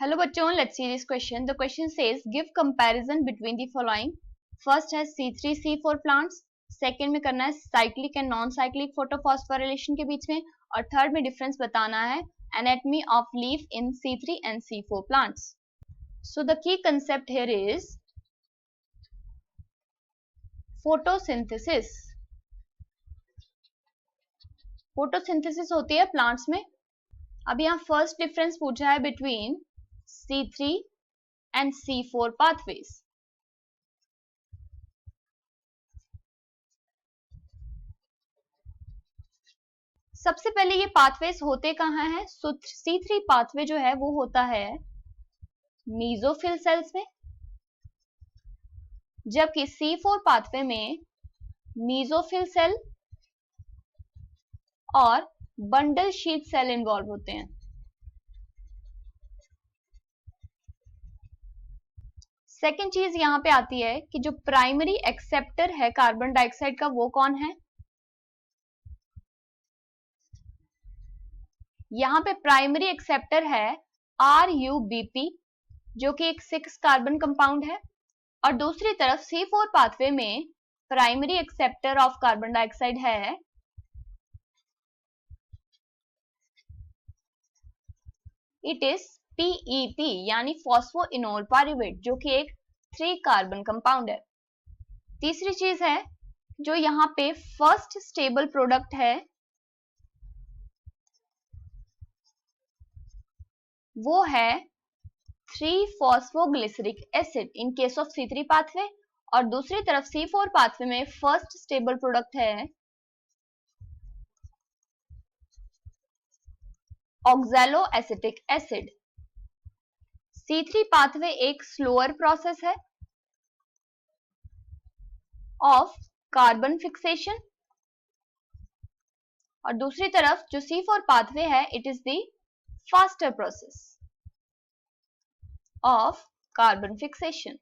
Hello बच्चों, let's see this question. The question says give comparison between the following. First है C3C4 plants, second में करना है cyclic and non cyclic photophosphorylation के बीच में, और थर्ड में डिफरेंस बताना है anatomy of leaf in C3 and C4 plants. So the key concept here is photosynthesis. Photosynthesis होती है प्लांट्स में. अब यहाँ फर्स्ट डिफरेंस पूछा है between C3 and C4 pathways. सबसे पहले ये पाथवेज होते कहाँ हैं? C3 पाथवे जो है वो होता है मीजोफिल सेल्स में, जबकि C4 पाथवे में मीजोफिल सेल और बंडल शीथ सेल इन्वॉल्व होते हैं. सेकेंड चीज यहां पे आती है कि जो प्राइमरी एक्सेप्टर है कार्बन डाइऑक्साइड का वो कौन है? यहां पे प्राइमरी एक्सेप्टर है RUBP जो कि एक 6 कार्बन कंपाउंड है, और दूसरी तरफ C4 पाथवे में primary acceptor of carbon dioxide है इट इज PEP यानी फॉस्फोइनोल पाइरुवेट जो कि एक 3 कार्बन कंपाउंड है. तीसरी चीज है जो यहाँ पे फर्स्ट स्टेबल प्रोडक्ट है वो है three phosphoglyceric acid in case of C3 pathway, और दूसरी तरफ C4 पाथवे में फर्स्ट स्टेबल प्रोडक्ट है oxaloacetic acid. C3 pathway एक स्लोअर प्रोसेस है ऑफ कार्बन फिक्सेशन, और दूसरी तरफ जो C4 पाथवे है it is the faster process of carbon fixation.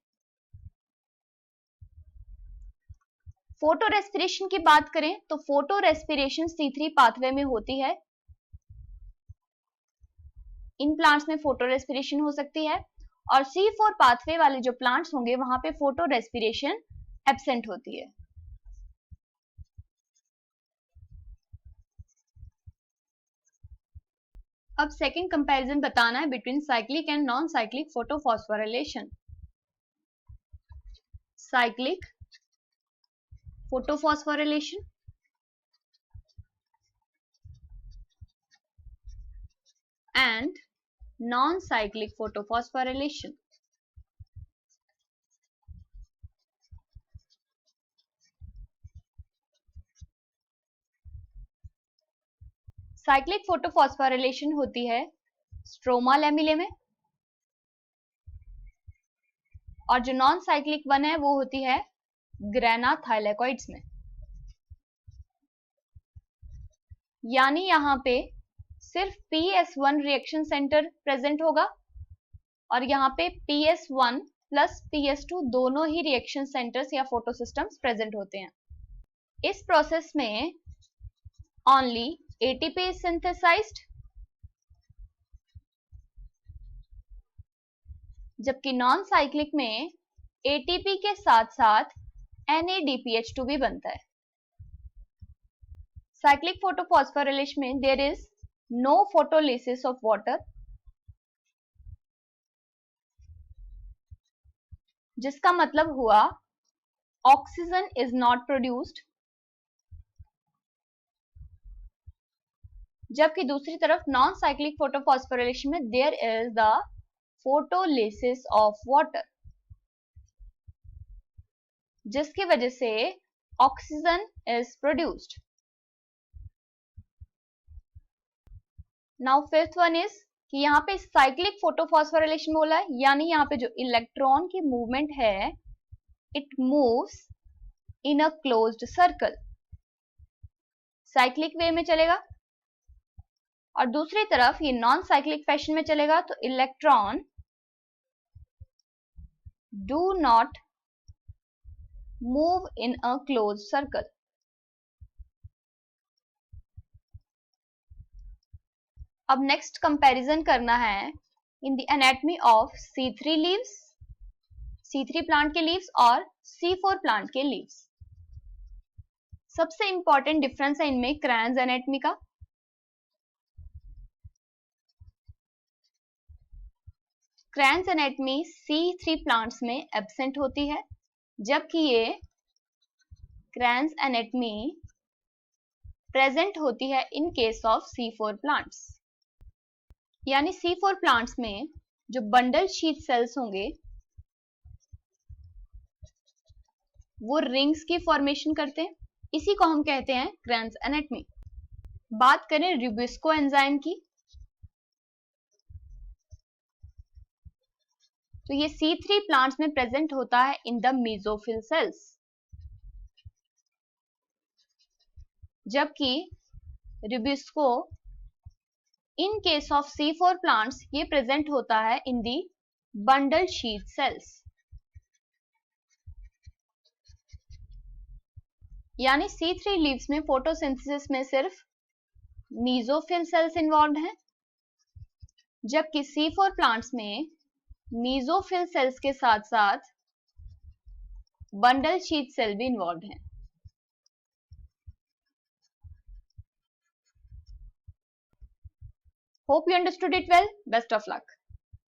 Photorespiration की बात करें तो फोटो रेस्पिरेशन C3 पाथवे में होती है. इन प्लांट्स में फोटो रेस्पिरेशन हो सकती है, और C4 पाथवे वाले जो प्लांट्स होंगे वहां पे फोटो रेस्पिरेशन एब्सेंट होती है. अब सेकंड कंपैरिजन बताना है between cyclic and non cyclic photophosphorylation. Cyclic photophosphorylation and non-cyclic photophosphorylation. Cyclic photophosphorylation होती है स्ट्रोमा लैमिले में, और जो नॉन साइक्लिक वन है वो होती है ग्रेना थाइलेकोइड्स में. यानी यहां पे सिर्फ PS1 रिएक्शन सेंटर प्रेजेंट होगा, और यहाँ पे PS1 प्लस PS2 दोनों ही रिएक्शन सेंटर्स या फोटोसिस्टम्स प्रेजेंट होते हैं. इस प्रोसेस में ओनली ATP is synthesized, जबकि नॉन साइक्लिक में ATP के साथ साथ NADPH2 भी बनता है. साइक्लिक फोटोफॉस्फोरिलेशन में there is no photolysis of water, जिसका मतलब हुआ ऑक्सीजन इज नॉट प्रोड्यूस्ड, जबकि दूसरी तरफ नॉन साइक्लिक फोटोफॉस्फोरिलेशन में there is the photolysis of water, जिसकी वजह से oxygen is produced. Now fifth one is कि यहाँ पे साइक्लिक फोटोफॉस्फोरिलेशन बोला है, यानी यहाँ पे जो इलेक्ट्रॉन की मूवमेंट है it moves in a closed circle, cyclic way में चलेगा, और दूसरी तरफ ये नॉन साइक्लिक फैशन में चलेगा तो electron do not move in a closed circle. अब नेक्स्ट कंपैरिजन करना है in the anatomy of C3 leaves, C3 plant के लीव्स और C4 प्लांट के लीव्स। सबसे इंपॉर्टेंट डिफरेंस है इनमें क्रैंस एनाटमी का। क्रैंस एनाटमी C3 प्लांट्स में एब्सेंट होती है, जबकि ये क्रैंस एनाटमी प्रेजेंट होती है इन केस ऑफ C4 प्लांट्स। यानी C4 प्लांट्स में जो बंडल शीथ सेल्स होंगे वो रिंग्स की फॉर्मेशन करते हैं, इसी को हम कहते हैं क्रैंस एनाटमी। बात करें रुबिस्को एंजाइम की, तो ये C3 प्लांट्स में प्रेजेंट होता है इन द मेसोफिल सेल्स, जबकि Rubisco in case of C4 plants ये प्रेजेंट होता है इन दी बंडल शीथ सेल्स। यानी C3 लीव्स में फोटोसिंथेसिस में सिर्फ मेसोफिल सेल्स इन्वॉल्व हैं, जबकि C4 प्लांट्स में मेसोफिल सेल्स के साथ साथ बंडल शीथ सेल भी इन्वॉल्व हैं। Hope you understood it well. Best of luck.